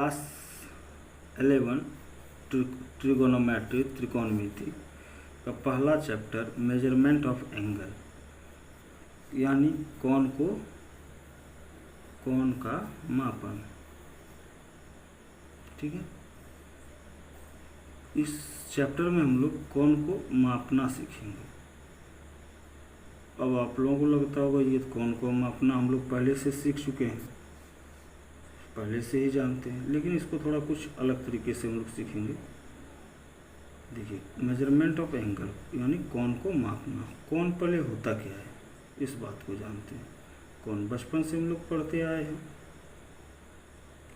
Class 11 trigonometry त्रिकोणमिति का पहला chapter measurement of angle, यानी कोण का मापन। ठीक है, इस चैप्टर में हम लोग कोण को मापना सीखेंगे। अब आप लोगों को लगता होगा ये कोण को मापना हम लोग पहले से सीख चुके हैं, पहले से ही जानते हैं, लेकिन इसको थोड़ा कुछ अलग तरीके से हम लोग सीखेंगे। देखिए, मेजरमेंट ऑफ एंगल यानी कोण को मापना। कोण पहले होता क्या है, इस बात को जानते हैं। कोण बचपन से हम लोग पढ़ते आए हैं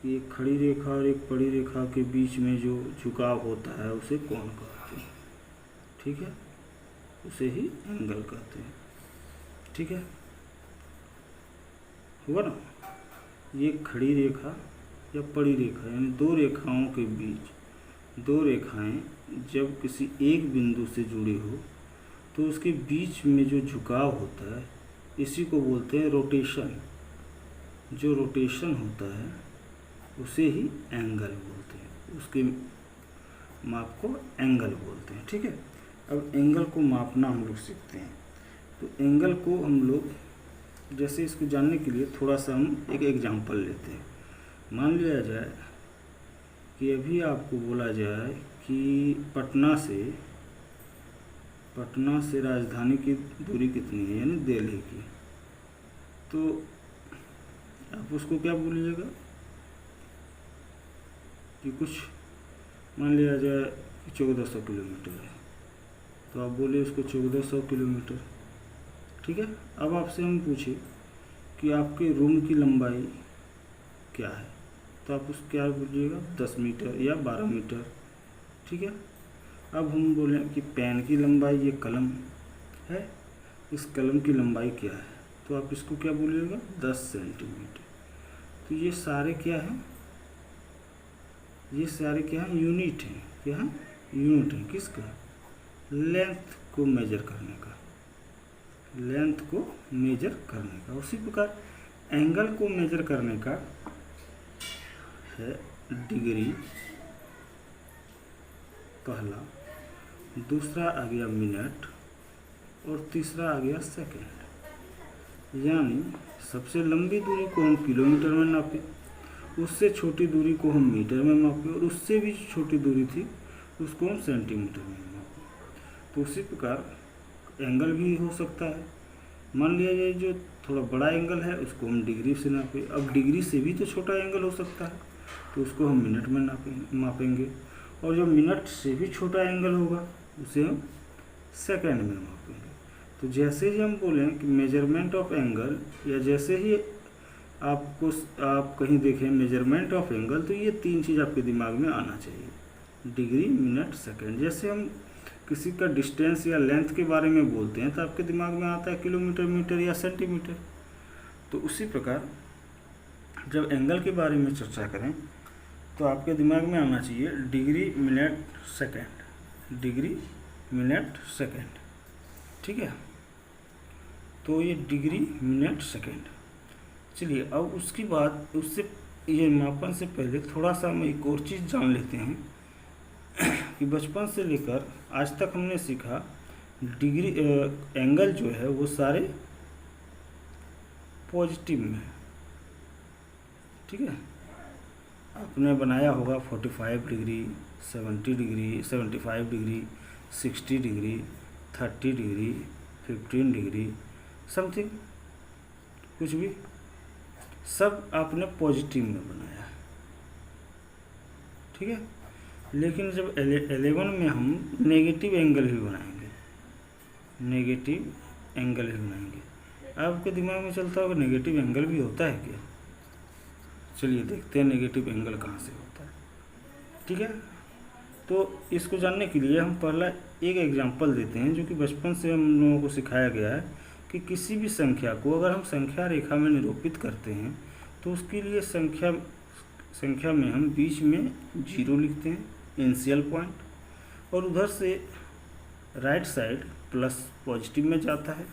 कि एक खड़ी रेखा और एक पड़ी रेखा के बीच में जो झुकाव होता है उसे कोण कहते हैं। ठीक है, उसे ही एंगल कहते हैं। ठीक है, हुआ ना। ये खड़ी रेखा या पड़ी रेखा यानी दो रेखाओं के बीच, दो रेखाएं जब किसी एक बिंदु से जुड़ी हो तो उसके बीच में जो झुकाव होता है इसी को बोलते हैं रोटेशन। जो रोटेशन होता है उसे ही एंगल बोलते हैं, उसके माप को एंगल बोलते हैं। ठीक है, अब एंगल को मापना हम लोग सीखते हैं। तो एंगल को हम लोग जैसे इसको जानने के लिए थोड़ा सा हम एक एग्जांपल लेते हैं। मान लिया जाए कि अभी आपको बोला जाए कि पटना से राजधानी की दूरी कितनी है, यानी दिल्ली की, तो आप उसको क्या बोलिएगा कि कुछ मान लिया जाए कि 1400 किलोमीटर है, तो आप बोले उसको 1400 किलोमीटर। ठीक है, अब आपसे हम पूछे कि आपके रूम की लंबाई क्या है, तो आप उस क्या बोलिएगा 10 मीटर या 12 मीटर। ठीक है, अब हम बोले कि पेन की लंबाई, ये कलम है, इस कलम की लंबाई क्या है, तो आप इसको क्या बोलिएगा 10 सेंटीमीटर। तो ये सारे क्या हैं, ये सारे क्या हैं, यूनिट हैं। क्या है, यूनिट है किसका, लेंथ को मेजर करने का, लेंथ को मेजर करने का। उसी प्रकार एंगल को मेजर करने का है डिग्री पहला, दूसरा आ गया मिनट और तीसरा आ गया सेकंड। यानी सबसे लंबी दूरी को हम किलोमीटर में नापे, उससे छोटी दूरी को हम मीटर में मापे और उससे भी छोटी दूरी थी उसको हम सेंटीमीटर में मापे। तो उसी प्रकार एंगल भी हो सकता है। मान लिया जाए जो थोड़ा बड़ा एंगल है उसको हम डिग्री से नापे, अब डिग्री से भी तो छोटा एंगल हो सकता है तो उसको हम मिनट में मापेंगे, और जो मिनट से भी छोटा एंगल होगा उसे हम सेकंड में मापेंगे। तो जैसे ही हम बोलें कि मेजरमेंट ऑफ एंगल, या जैसे ही आप कहीं देखें मेजरमेंट ऑफ एंगल, तो ये तीन चीज़ आपके दिमाग में आना चाहिए, डिग्री, मिनट, सेकंड। जैसे हम किसी का डिस्टेंस या लेंथ के बारे में बोलते हैं तो आपके दिमाग में आता है किलोमीटर, मीटर या सेंटीमीटर। तो उसी प्रकार जब एंगल के बारे में चर्चा करें तो आपके दिमाग में आना चाहिए degree, minute, second, degree, minute, second. ठीक है, तो ये डिग्री, मिनट, सेकंड। चलिए, अब उसके बाद उससे ये मापन से पहले थोड़ा सा हम एक और चीज़ जान लेते हैं कि बचपन से लेकर आज तक हमने सीखा डिग्री एंगल जो है वो सारे पॉजिटिव में है। ठीक है, आपने बनाया होगा 45 degree, 70 degree, 75 degree, 60 degree, 30 degree, 15 degree, something, कुछ भी, सब आपने पॉजिटिव में बनाया है। ठीक है, लेकिन जब 11 में हम नेगेटिव एंगल भी बनाएंगे, नेगेटिव एंगल भी बनाएंगे। आपके दिमाग में चलता होगा नेगेटिव एंगल भी होता है क्या, चलिए देखते हैं नेगेटिव एंगल कहाँ से होता है। ठीक है, तो इसको जानने के लिए हम पहला एक एग्जांपल देते हैं जो कि बचपन से हम लोगों को सिखाया गया है कि किसी भी संख्या को अगर हम संख्या रेखा में निरूपित करते हैं तो उसके लिए संख्या में हम बीच में 0 लिखते हैं, इनिशियल पॉइंट, और उधर से राइट साइड प्लस पॉजिटिव में जाता है,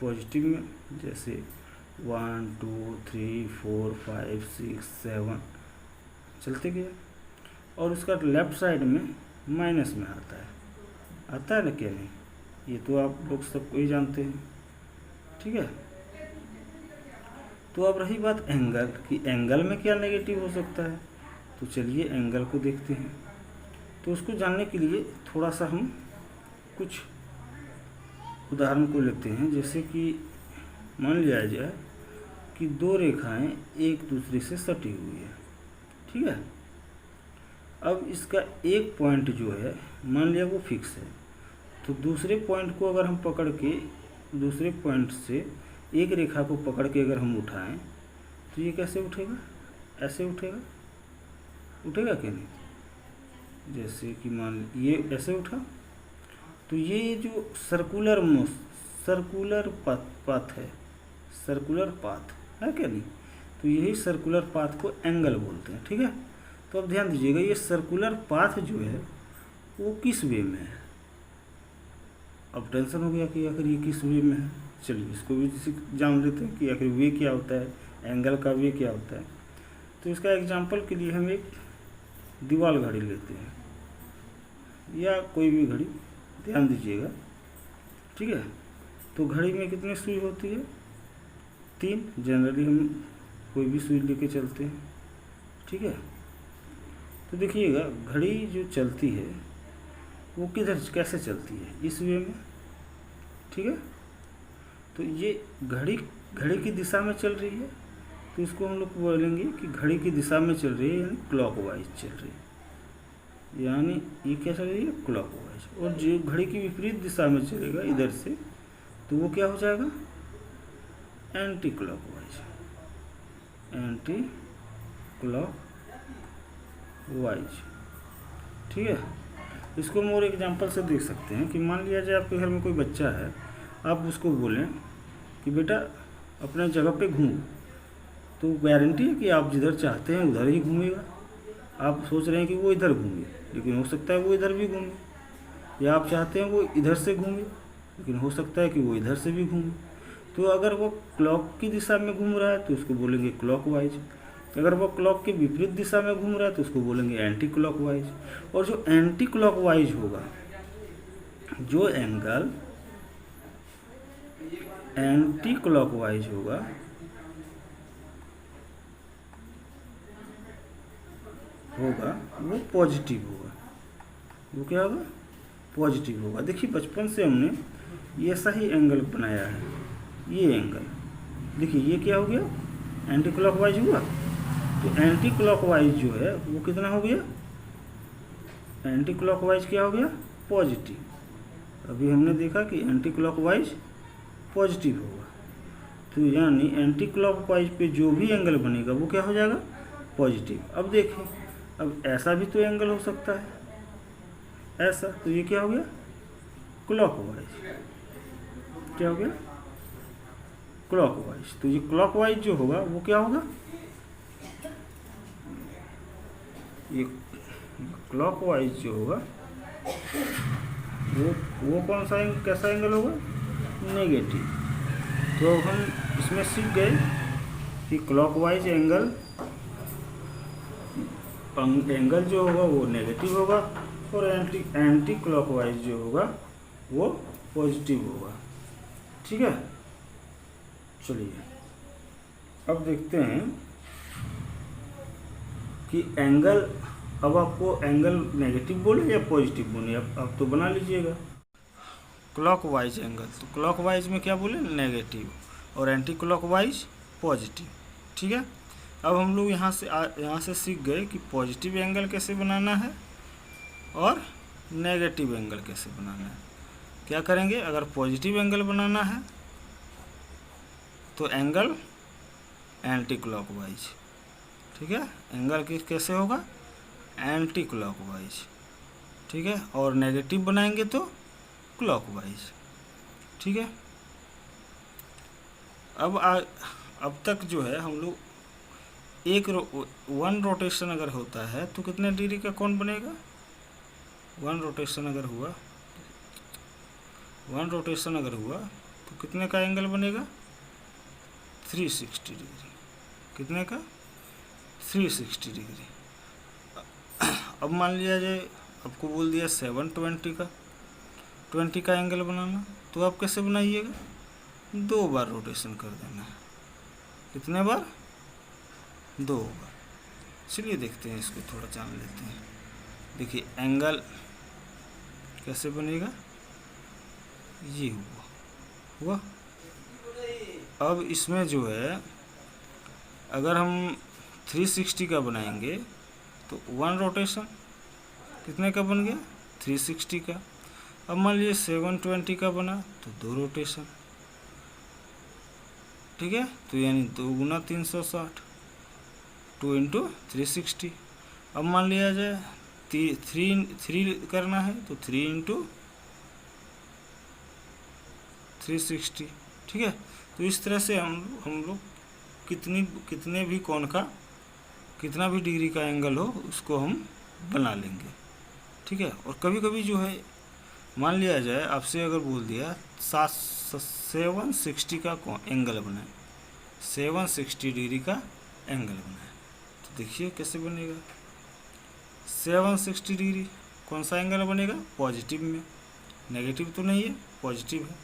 पॉजिटिव में जैसे 1 2 3 4 5 6 7 चलते गया, और उसका लेफ्ट साइड में माइनस में आता है ना क्या नहीं, ये तो आप लोग सबको ही जानते हैं, ठीक है। तो अब रही बात एंगल कि एंगल में क्या नेगेटिव हो सकता है, तो चलिए एंगल को देखते हैं। तो उसको जानने के लिए थोड़ा सा हम कुछ उदाहरण को लेते हैं। जैसे कि मान लिया जाए कि दो रेखाएं एक दूसरे से सटी हुई है, ठीक है। अब इसका एक पॉइंट जो है मान लिया वो फिक्स है, तो दूसरे पॉइंट को अगर हम पकड़ के दूसरे पॉइंट से एक रेखा को पकड़ के अगर हम उठाएं तो ये कैसे उठेगा, ऐसे उठेगा, उठेगा क्या नहीं। जैसे कि मान ये ऐसे उठा, तो ये जो सर्कुलर पाथ है, सर्कुलर पाथ है क्या नहीं, तो यही सर्कुलर पाथ को एंगल बोलते हैं, ठीक है। तो अब ध्यान दीजिएगा, ये सर्कुलर पाथ जो है वो किस वे में है। अब टेंशन हो गया कि आखिर ये किस वे में है। चलिए इसको भी जान लेते हैं कि आखिर वे क्या होता है, एंगल का वे क्या होता है। तो इसका एग्जांपल के लिए हम एक दीवार घड़ी लेते हैं या कोई भी घड़ी, ध्यान दीजिएगा, ठीक है। तो घड़ी में कितनी सुई होती है, 3। जनरली हम कोई भी सुई लेके चलते हैं, ठीक है। तो देखिएगा घड़ी जो चलती है वो किधर कैसे चलती है, इस वे में, ठीक है। तो ये घड़ी की दिशा में चल रही है, तो इसको हम लोग बोलेंगे कि घड़ी की दिशा में चल रही है, यानी क्लॉकवाइज चल रही है, यानी ये क्या चल रही है, क्लॉकवाइज। और जो घड़ी की विपरीत दिशा में चलेगा इधर से, तो वो क्या हो जाएगा, एंटी क्लॉकवाइज, एंटी क्लॉकवाइज, ठीक है। इसको हम और एग्जाम्पल से देख सकते हैं कि मान लिया जाए आपके घर में कोई बच्चा है, आप उसको बोलें कि बेटा अपने जगह पे घूम, तो गारंटी है कि आप जिधर चाहते हैं उधर ही घूमेगा। आप सोच रहे हैं कि वो इधर घूमे, लेकिन हो सकता है वो इधर भी घूमे, या आप चाहते हैं वो इधर से घूमे, लेकिन हो सकता है कि वो इधर से भी घूमे। तो अगर वो क्लॉक की दिशा में घूम रहा है तो उसको बोलेंगे क्लॉकवाइज, अगर वो क्लॉक के विपरीत दिशा में घूम रहा है तो उसको बोलेंगे एंटी क्लॉकवाइज। और जो एंटी क्लॉकवाइज होगा, जो एंगल एंटी क्लॉकवाइज होगा वो पॉजिटिव होगा। वो क्या होगा, पॉजिटिव होगा। देखिए बचपन से हमने ये ऐसा ही एंगल बनाया है, ये एंगल देखिए, ये क्या हो गया, एंटी क्लॉकवाइज हुआ। तो एंटी क्लॉकवाइज जो है वो कितना हो गया, एंटी क्लॉकवाइज क्या हो गया, पॉजिटिव। अभी हमने देखा कि एंटी क्लॉकवाइज पॉजिटिव होगा, तो यानी एंटी क्लॉकवाइज पे जो भी एंगल बनेगा वो क्या हो जाएगा, पॉजिटिव। अब देखें, अब ऐसा भी तो एंगल हो सकता है, ऐसा, तो ये क्या हो गया, क्लॉकवाइज, क्या हो गया, क्लॉकवाइज। तो ये क्लॉकवाइज जो होगा वो क्या होगा, ये क्लॉकवाइज जो होगा वो कौन सा कैसा एंगल होगा, नेगेटिव। तो हम इसमें सीख गए कि क्लॉकवाइज एंगल जो होगा वो नेगेटिव होगा, और एंटी क्लॉकवाइज जो होगा वो पॉजिटिव होगा, ठीक है। चलिए अब देखते हैं कि एंगल, अब आपको एंगल नेगेटिव बोले या पॉजिटिव बोले, अब तो बना लीजिएगा। क्लॉकवाइज एंगल, तो क्लॉकवाइज में क्या बोले, नेगेटिव, और एंटी क्लॉकवाइज पॉजिटिव, ठीक है। अब हम लोग यहाँ से सीख गए कि पॉजिटिव एंगल कैसे बनाना है और नेगेटिव एंगल कैसे बनाना है। क्या करेंगे, अगर पॉजिटिव एंगल बनाना है तो एंगल एंटी क्लॉकवाइज, ठीक है। एंगल कैसे होगा, एंटी क्लॉकवाइज, ठीक है। और नेगेटिव बनाएंगे तो क्लॉकवाइज, ठीक है। अब तक जो है हम लोग वन रोटेशन अगर होता है तो कितने डिग्री का कोण बनेगा, वन रोटेशन अगर हुआ तो कितने का एंगल बनेगा, 360 डिग्री। कितने का, 360 डिग्री। अब मान लिया जाए आपको बोल दिया 720 का एंगल बनाना, तो आप कैसे बनाइएगा, 2 बार रोटेशन कर देना है। कितने बार, 2 बार। चलिए देखते हैं, इसको थोड़ा जान लेते हैं। देखिए एंगल कैसे बनेगा, ये हुआ। अब इसमें जो है अगर हम 360 का बनाएंगे तो 1 रोटेशन कितने का बन गया, 360 का। अब मान लीजिए 720 का बना तो 2 रोटेशन, ठीक है। तो यानी 2 गुना 360, 2 इंटू 360। अब मान लिया जाए 3 करना है तो 3 इंटू 360, ठीक है। तो इस तरह से हम लोग कितने भी कोण का, कितना भी डिग्री का एंगल हो उसको हम बना लेंगे, ठीक है। और कभी कभी जो है मान लिया जाए आपसे अगर बोल दिया 760 का एंगल बनाए, 760 डिग्री का एंगल बनाए, तो देखिए कैसे बनेगा। 760 डिग्री कौन सा एंगल बनेगा, पॉजिटिव में, नेगेटिव तो नहीं है, पॉजिटिव है।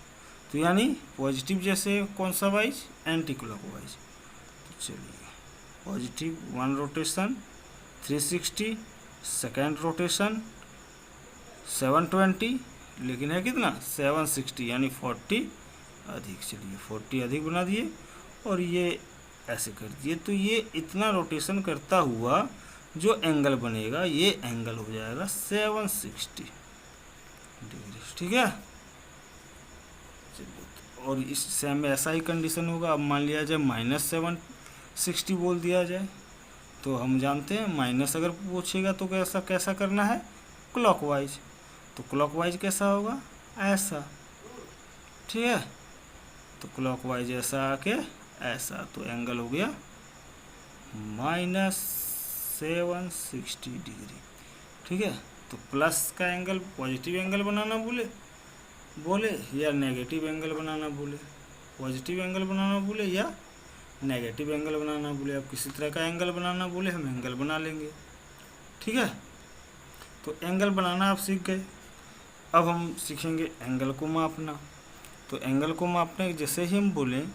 तो यानी पॉजिटिव जैसे कौन सा वाइज, एंटी क्लॉकवाइज। तो चलिए पॉजिटिव 1 रोटेशन 360, सेकेंड रोटेशन 720, लेकिन है कितना 760 यानी 40 अधिक। चलिए 40 अधिक बना दिए और ये ऐसे कर दिए। तो ये इतना रोटेशन करता हुआ जो एंगल बनेगा, ये एंगल हो जाएगा 760 डिग्री, ठीक है। और इस सेम ऐसा ही कंडीशन होगा। अब मान लिया जाए -760 बोल दिया जाए, तो हम जानते हैं माइनस अगर पूछेगा तो कैसा करना है, क्लॉकवाइज। तो क्लॉकवाइज कैसा होगा, ऐसा, ठीक है। तो क्लॉकवाइज ऐसा आके ऐसा, तो एंगल हो गया -760 डिग्री, ठीक है। तो प्लस का एंगल पॉजिटिव एंगल बनाना बोले या नेगेटिव एंगल बनाना बोले, पॉजिटिव एंगल बनाना बोले या नेगेटिव एंगल बनाना बोले, आप किसी तरह का एंगल बनाना बोले हम एंगल बना लेंगे, ठीक है। तो एंगल बनाना आप सीख गए। अब हम सीखेंगे एंगल को मापना। तो एंगल को मापने जैसे ही हम बोलें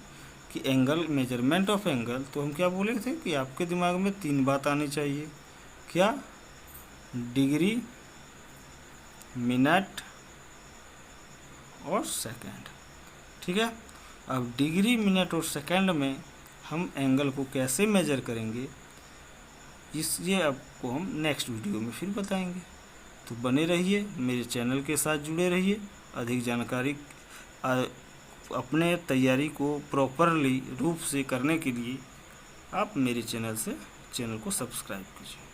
कि एंगल, मेजरमेंट ऑफ एंगल, तो हम क्या बोले थे कि आपके दिमाग में 3 बात आनी चाहिए। क्या, डिग्री, मिनट और सेकंड, ठीक है। अब डिग्री, मिनट और सेकंड में हम एंगल को कैसे मेजर करेंगे, इसलिए आपको हम नेक्स्ट वीडियो में फिर बताएंगे। तो बने रहिए, मेरे चैनल के साथ जुड़े रहिए। अधिक जानकारी अपने तैयारी को प्रॉपरली रूप से करने के लिए आप मेरे चैनल को सब्सक्राइब कीजिए।